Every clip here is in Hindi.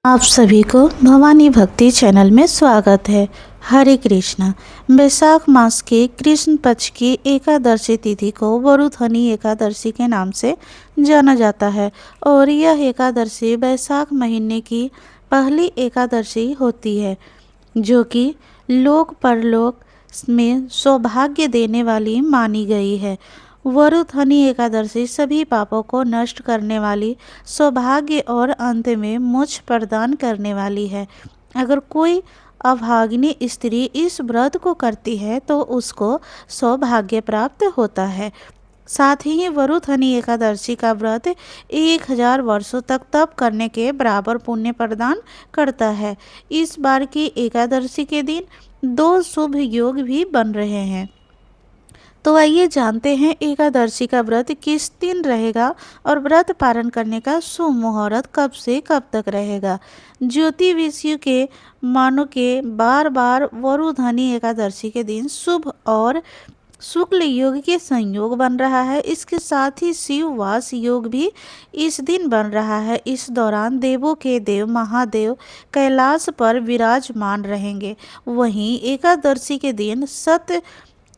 आप सभी को भवानी भक्ति चैनल में स्वागत है। हरे कृष्णा। वैशाख मास के कृष्ण पक्ष की एकादशी तिथि को वरुथनी एकादशी के नाम से जाना जाता है और यह एकादशी वैशाख महीने की पहली एकादशी होती है, जो कि लोक परलोक में सौभाग्य देने वाली मानी गई है। वरुथनी एकादशी सभी पापों को नष्ट करने वाली, सौभाग्य और अंत में मोक्ष प्रदान करने वाली है। अगर कोई अभागिनी स्त्री इस व्रत को करती है तो उसको सौभाग्य प्राप्त होता है। साथ ही वरुथनी एकादशी का व्रत 1000 वर्षों तक तप करने के बराबर पुण्य प्रदान करता है। इस बार की एकादशी के दिन 2 शुभ योग भी बन रहे हैं। तो आइए जानते हैं एकादशी का व्रत किस दिन रहेगा और व्रत पारण करने का शुभ मुहूर्त कब से कब तक रहेगा। ज्योतिषियों के मानो के बार बार वरुधनी एकादशी के दिन शुभ और शुक्ल योग के संयोग बन रहा है। इसके साथ ही शिववास योग भी इस दिन बन रहा है। इस दौरान देवों के देव महादेव कैलाश पर विराजमान रहेंगे। वहीं एकादशी के दिन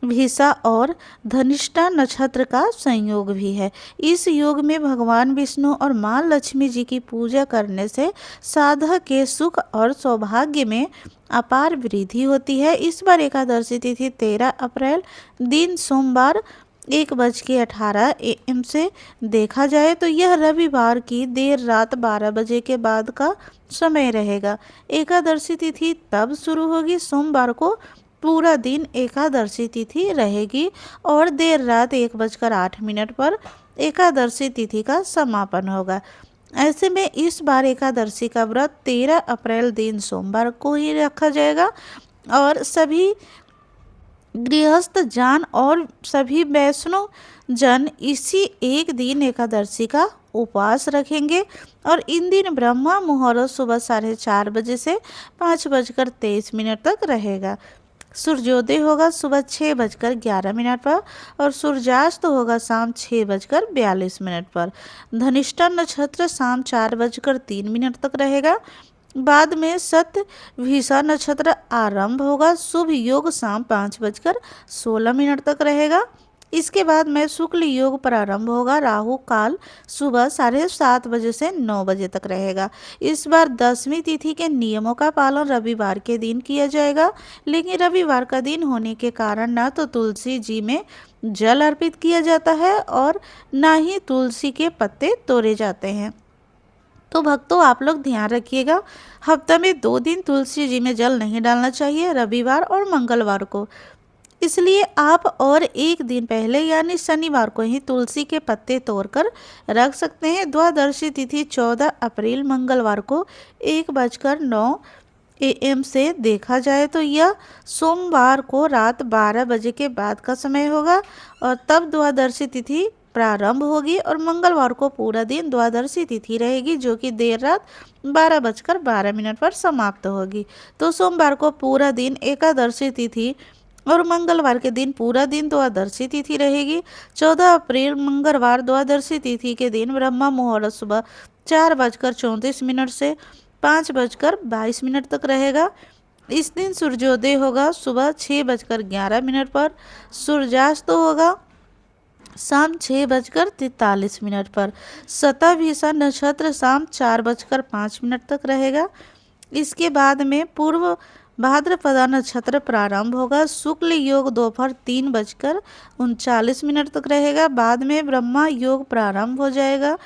भिषा और धनिष्ठा नक्षत्र का संयोग भी है। इस योग में भगवान विष्णु और मां लक्ष्मी जी की पूजा करने से साधक के सुख और सौभाग्य में अपार वृद्धि होती है। इस बार एकादशी तिथि 13 अप्रैल दिन सोमवार 1:18 AM से देखा जाए तो यह रविवार की देर रात 12 बजे के बाद का समय रहेगा। एकादशी तिथि तब शुरू होगी सोमवार को पूरा दिन एकादशी तिथि रहेगी और देर रात 1:08 पर एकादशी तिथि का समापन होगा। ऐसे में इस बार एकादशी का व्रत 13 अप्रैल दिन सोमवार को ही रखा जाएगा और सभी गृहस्थ जन और सभी वैष्णव जन इसी एक दिन एकादशी का उपवास रखेंगे और इन दिन ब्रह्मा मुहूर्त सुबह 4:30 बजे से 5:23 तक रहेगा। सूर्योदय होगा सुबह 6:11 पर और सूर्यास्त होगा शाम 6:42 पर। धनिष्ठा नक्षत्र शाम 4:03 तक रहेगा। बाद में शतभिषा नक्षत्र आरंभ होगा। शुभ योग शाम 5:16 तक रहेगा। इसके बाद में शुक्ल योग प्रारंभ होगा। राहु काल सुबह 7:30 बजे से 9 बजे तक रहेगा। इस बार 10वीं तिथि के नियमों का पालन रविवार के दिन किया जाएगा, लेकिन रविवार का दिन होने के कारण ना तो तुलसी जी में जल अर्पित किया जाता है और ना ही तुलसी के पत्ते तोड़े जाते हैं। तो भक्तों, आप लोग ध्यान रखिएगा, हफ्ते में 2 दिन तुलसी जी में जल नहीं डालना चाहिए, रविवार और मंगलवार को। इसलिए आप और एक दिन पहले यानी शनिवार को ही तुलसी के पत्ते तोड़कर रख सकते हैं। द्वादशी तिथि 14 अप्रैल मंगलवार को 1:09 AM से देखा जाए तो यह सोमवार को रात 12 बजे के बाद का समय होगा और तब द्वादशी तिथि प्रारंभ होगी और मंगलवार को पूरा दिन द्वादशी तिथि रहेगी, जो कि देर रात 12:12 पर समाप्त होगी। तो सोमवार को पूरा दिन एकादशी तिथि और मंगलवार के दिन पूरा दिन द्वादशी तिथि रहेगी। 14 अप्रैल मंगलवार द्वादशी तिथि के दिन ब्रह्मा मुहूर्त सुबह 4:34 से 5:22 तक रहेगा। इस दिन सूर्योदय होगा सुबह 6:11 पर। सूर्यास्त होगा शाम 6:43 पर। शतभिषा नक्षत्र शाम 4:05 तक रहेगा। इसके बाद में पूर्व भाद्रपदा नक्षत्र प्रारंभ होगा। शुक्ल योग दोपहर 3:39 तक रहेगा। बाद में ब्रह्मा योग प्रारंभ हो जाएगा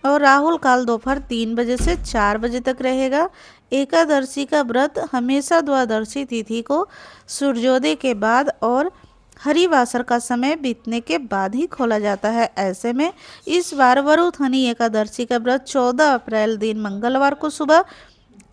और राहुल काल दोपहर 3 बजे से 4 बजे तक रहेगा। एकादशी का व्रत हमेशा द्वादशी तिथि को सूर्योदय के बाद और हरिवासर का समय बीतने के बाद ही खोला जाता है। ऐसे में इस बार वरुथनी एकादशी का व्रत 14 अप्रैल दिन मंगलवार को सुबह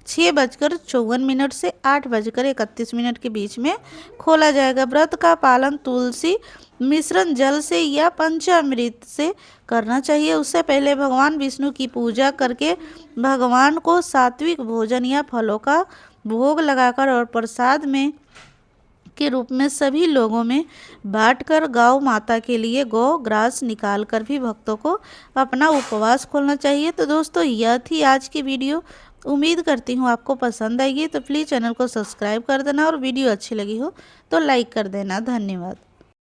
6:54 से 8:31 के बीच में खोला जाएगा। व्रत का पालन तुलसी मिश्रण जल से या पंचामृत से करना चाहिए। उससे पहले भगवान विष्णु की पूजा करके भगवान को सात्विक भोजन या फलों का भोग लगाकर और प्रसाद में के रूप में सभी लोगों में बांटकर गौ माता के लिए गौ ग्रास निकाल कर भी भक्तों को अपना उपवास खोलना चाहिए। तो दोस्तों, यह थी आज की वीडियो। उम्मीद करती हूँ आपको पसंद आएगी, तो प्लीज़ चैनल को सब्सक्राइब कर देना और वीडियो अच्छी लगी हो तो लाइक कर देना। धन्यवाद।